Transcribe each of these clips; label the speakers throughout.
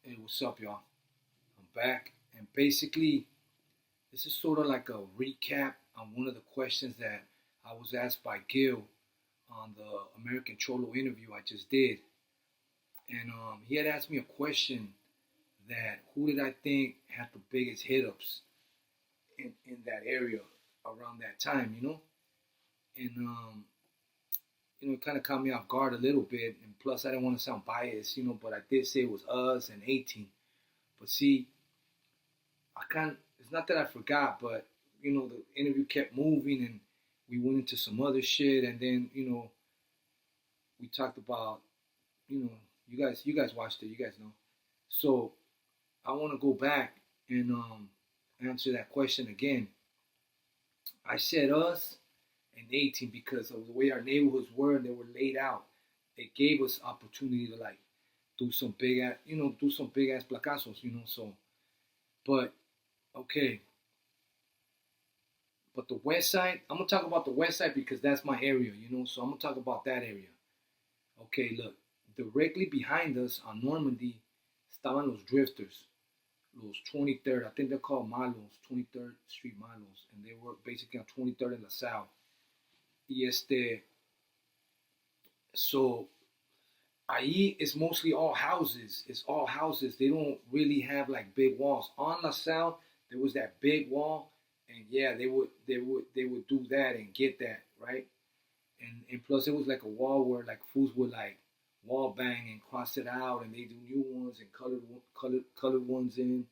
Speaker 1: Hey, what's up, y'all? I'm back, and basically, this is sort of like a recap on one of the questions that I was asked by Gil on the American Cholo interview I just did. And he had asked me a question that who did I think had the biggest hit ups in that area around that time, And, it kind of caught me off guard a little bit. And plus, I didn't want to sound biased, but I did say it was us and 18. But see, it's not that I forgot, but the interview kept moving and we went into some other shit, and then we talked about you know you guys watched it, you guys know. So I want to go back and answer that question again. I said us and 18 because of the way our neighborhoods were and they were laid out. It gave us opportunity to like do some big ass placazos, So, but okay, but the west side, I'm gonna talk about the west side because that's my area. So I'm gonna talk about that area. Okay, look, directly behind us on Normandy estaban los drifters, los 23rd. I think they're called Malos, 23rd Street Malos, and they were basically on 23rd in La Salle. Y so ahí it's mostly all houses. It's all houses. They don't really have like big walls. On La Salle, there was that big wall, and yeah, they would do that and get that right. And plus, it was like a wall where like fools would like wall bang and cross it out, and they do new ones and colored ones in.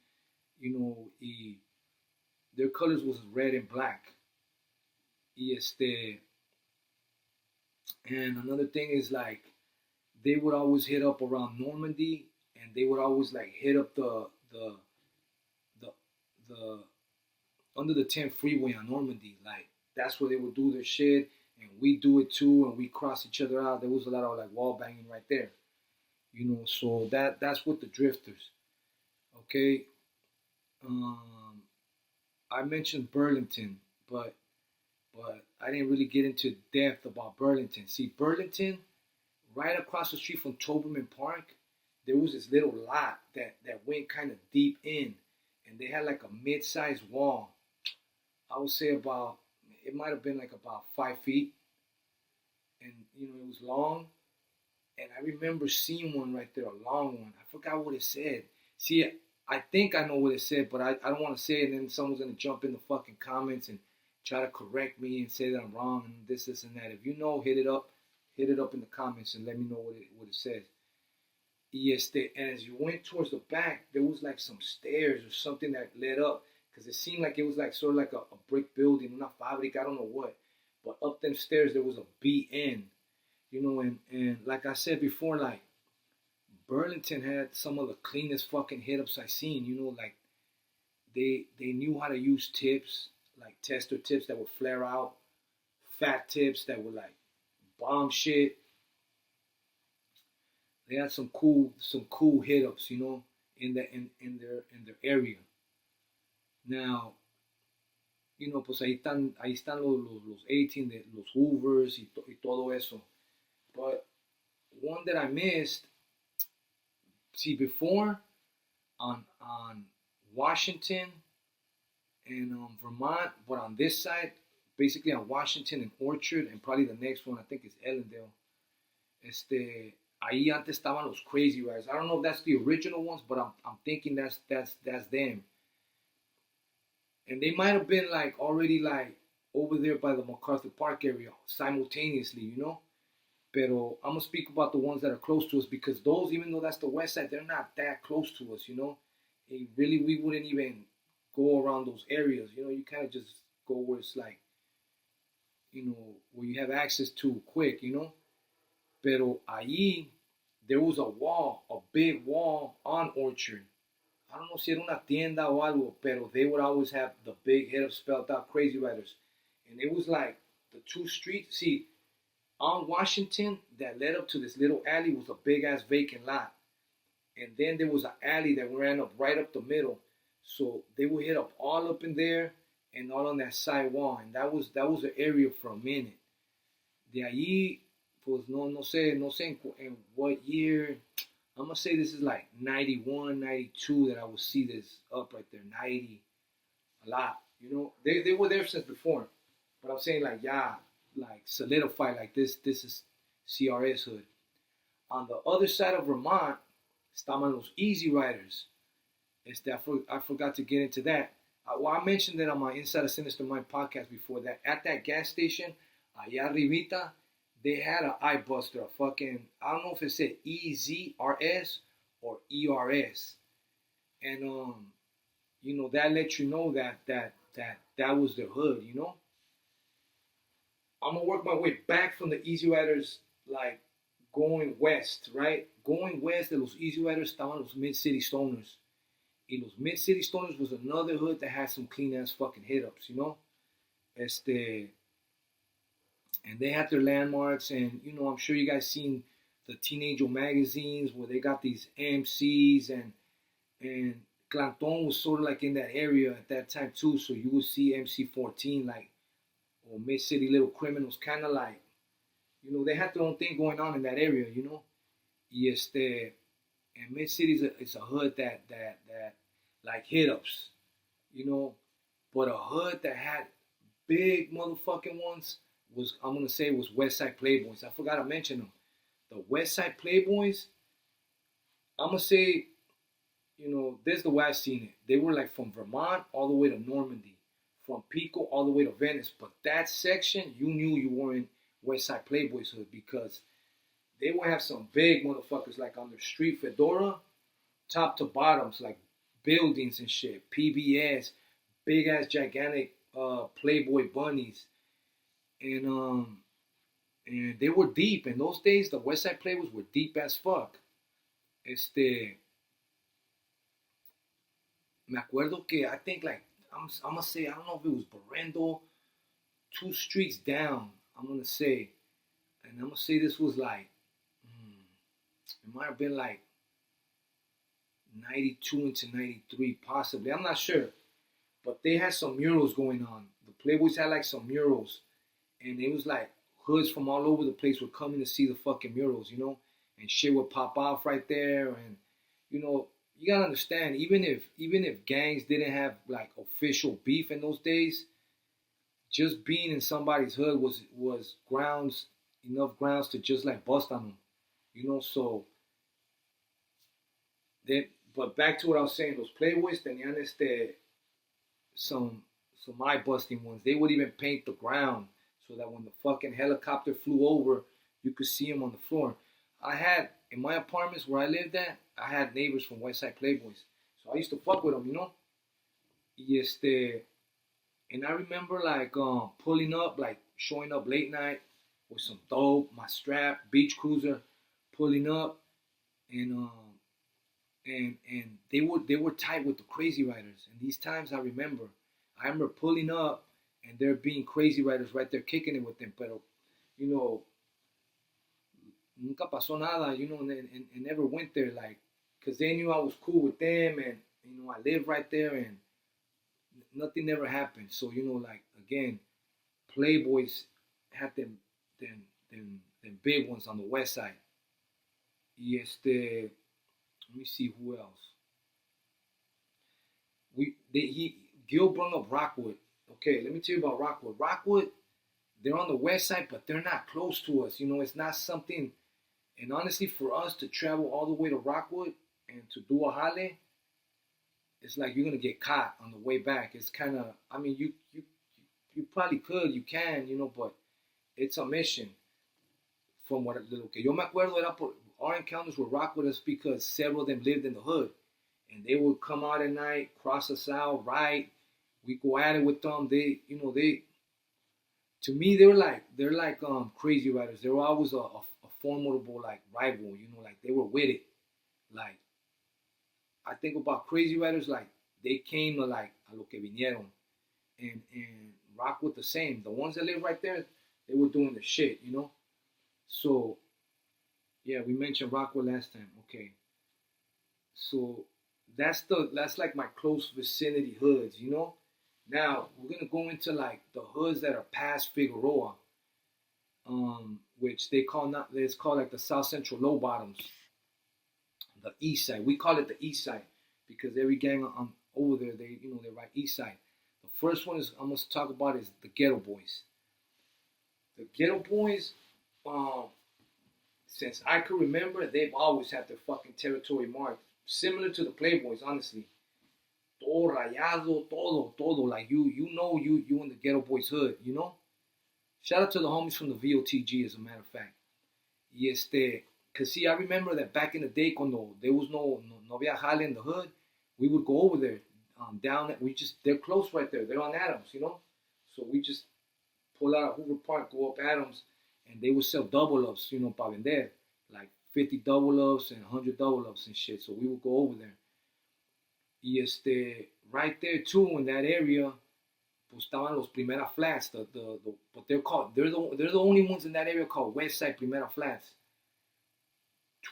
Speaker 1: Their colors was red and black. Y and another thing is like they would always hit up around Normandy, and they would always like hit up the the under the 10 freeway on Normandy. Like that's where they would do their shit, and we do it too, and we cross each other out. There was a lot of like wall banging right there, So that's with the drifters. Okay, um, I mentioned Burlington, but I didn't really get into depth about Burlington. See, Burlington, right across the street from Toberman Park, there was this little lot that went kind of deep in, and they had like a mid-sized wall. I would say about it might have been like about 5 feet, and it was long. And I remember seeing one right there, a long one. I forgot what it said. See, I think I know what it said, but I don't want to say it, and then someone's gonna jump in the fucking comments and try to correct me and say that I'm wrong and this and that. If you know, hit it up in the comments and let me know what it says. And as you went towards the back, there was like some stairs or something that led up, because it seemed like it was like sort of like a brick building, una fábrica, I don't know what. But up them stairs there was a BN, and like I said before, like Burlington had some of the cleanest fucking hit ups I seen. Like they knew how to use tips, like tester tips that would flare out, fat tips that would like bomb shit. They had some cool hit ups, in their area. Now, pues ahí están los 18, los Hoovers y todo eso. But one that I missed, see before on Washington and Vermont, but on this side, basically on Washington and Orchard, and probably the next one I think is Ellendale. Ahí antes estaban los Crazy Riders. I don't know if that's the original ones, but I'm thinking that's them. And they might have been like already like over there by the MacArthur Park area simultaneously. Pero I'm gonna speak about the ones that are close to us, because those, even though that's the west side, they're not that close to us. Really, we wouldn't even go around those areas. You kind of just go where it's like, where you have access to quick. Pero allí, there was a wall, a big wall on Orchard. I don't know si era una tienda o algo, pero they would always have the big hit up spelled out Crazy Riders. And it was like the two streets. See, on Washington that led up to this little alley was a big ass vacant lot. And then there was an alley that ran up right up the middle. So they would hit up all up in there and all on that side wall. And that was the area for a minute. De allí, pues no sé en what year. I'm gonna say this is like 91, 92 that I will see this up right there. 90, a lot. They were there since before, but I'm saying like yeah, like solidified like this. This is CRS hood. On the other side of Vermont, estaban los Easy Riders. I forgot to get into that. Well, I mentioned that on my Inside a Sinister Mind podcast before that. At that gas station, allá arribita, they had an eye buster, a fucking, I don't know if it said EZRS or ERS. And, that lets you know that was their hood. I'm going to work my way back from the Easy Riders, like, going west, right? Going west de los Easy Riders estaban los Mid-City Stoners. Y los Mid-City Stoners was another hood that had some clean-ass fucking hit-ups. And they had their landmarks, and, I'm sure you guys seen the Teenager magazines where they got these MCs, and Clanton was sort of like in that area at that time, too, so you would see MC-14, like, or Mid-City Little Criminals, kind of like, they had their own thing going on in that area. Y and Mid City is a hood that like hit ups, but a hood that had big motherfucking ones was, I'm gonna say, was West Side Playboys. I forgot to mention them. The West Side Playboys, I'm gonna say, this is the way I seen it. They were like from Vermont all the way to Normandy, from Pico all the way to Venice. But that section, you knew you were in West Side Playboys hood because they would have some big motherfuckers like on the street Fedora, top to bottoms, like buildings and shit, PBS, big ass gigantic Playboy bunnies, and they were deep in those days. The West Side Playboys were deep as fuck. Me acuerdo que I think like I'm gonna say I don't know if it was Berendo, 2 streets down. I'm gonna say, and I'm gonna say this was like. It might have been like 92 into 93, possibly. I'm not sure. But they had some murals going on. The Playboys had like some murals. And it was like hoods from all over the place were coming to see the fucking murals, And shit would pop off right there. And, you gotta understand, even if gangs didn't have like official beef in those days, just being in somebody's hood was enough grounds to just like bust on them. So but back to what I was saying, those Playboys tenían some eye busting ones. They would even paint the ground so that when the fucking helicopter flew over, you could see them on the floor. I had in my apartments where I lived at, I had neighbors from West Side Playboys, so I used to fuck with them, Y and I remember like pulling up, like showing up late night with some dope, my strap, beach cruiser, pulling up, and and they were tight with the Crazy Riders. And these times I remember pulling up and there being Crazy Riders right there kicking it with them. Pero, nunca pasó nada, and never went there, like, because they knew I was cool with them, and, I lived right there, and nothing ever happened. So, like, again, Playboys had them big ones on the west side. Y let me see who else. Gil brought up Rockwood. Okay, let me tell you about Rockwood. Rockwood, they're on the west side, but they're not close to us. It's not something. And honestly, for us to travel all the way to Rockwood and to do a jale, it's like you're gonna get caught on the way back. It's kind of. I mean, you probably could, you can, but it's a mission. From what lo que yo me acuerdo era por our encounters with Rockwood is because several of them lived in the hood, and they would come out at night, cross us out, right? We go at it with them. They to me they're like Crazy Riders. They were always a formidable like rival. Like they were with it. Like I think about Crazy Riders, like they came to like a lo que vinieron, and Rockwood the same. The ones that live right there, they were doing the shit. So yeah, we mentioned Rockwood last time. Okay, so that's like my close vicinity hoods. Now we're gonna go into like the hoods that are past Figueroa, which it's called like the South Central Low Bottoms. the east side. We call it the east side because every gang on over there, they right east side. The first one is I'm gonna talk about is the Ghetto Boys. The Ghetto Boys, um, since I can remember, they've always had their fucking territory marked, similar to the Playboys, honestly. Todo rayado, todo. Like you in the Ghetto Boys hood, you know. Shout out to the homies from the VOTG, as a matter of fact. Y cause see, I remember that back in the day, cuando there was no había jale in the hood, we would go over there, down. They're close right there. They're on Adams, you know. So we just pull out of Hoover Park, go up Adams, and they would sell double ups, you know, para vender, like 50 double ups and 100 double ups and shit. So we would go over there. Y right there too in that area, pues estaban los Primera Flats. But they're the only ones in that area called West Side Primera Flats.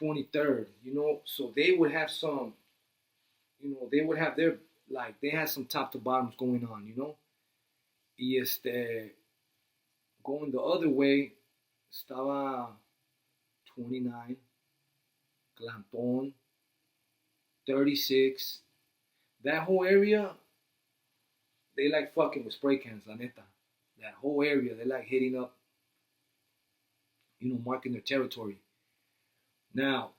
Speaker 1: 23rd, you know. So they would have some, you know, they would have their, like, they had some top to bottoms going on, you know. Y going the other way, estaba 29, Clanton, 36. That whole area, they like fucking with spray cans, la neta. That whole area, they like hitting up, you know, marking their territory. Now,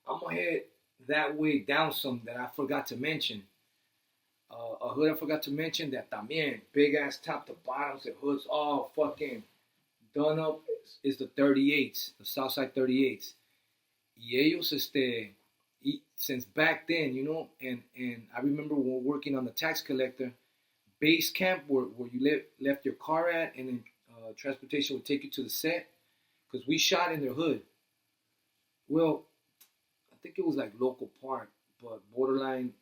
Speaker 1: I'm gonna head that way down some that I forgot to mention. A hood I forgot to mention that también, big ass top to bottoms, the hoods all fucking done up is the 38s, the Southside 38s. Y ellos, since back then, you know, and I remember when we were working on the tax collector, base camp where you left your car at, and then transportation would take you to the set, because we shot in their hood. Well, I think it was like local park, but borderline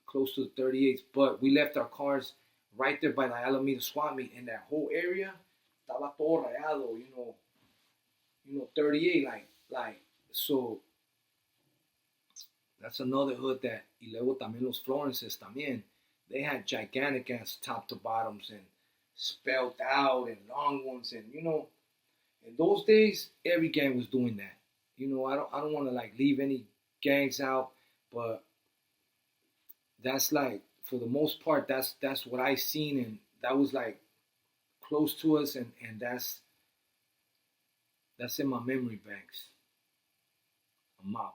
Speaker 1: close to the 38s. But we left our cars right there by the Alameda swap meet, and that whole area estaba todo rayado, you know, 38, like so. That's another hood that, y luego también los Florences también, they had gigantic ass top to bottoms and spelled out and long ones, and you know, in those days every gang was doing that. You know, I don't want to like leave any gangs out, but that's like for the most part that's what I seen, and that was like close to us, and that's in my memory banks. I'm out.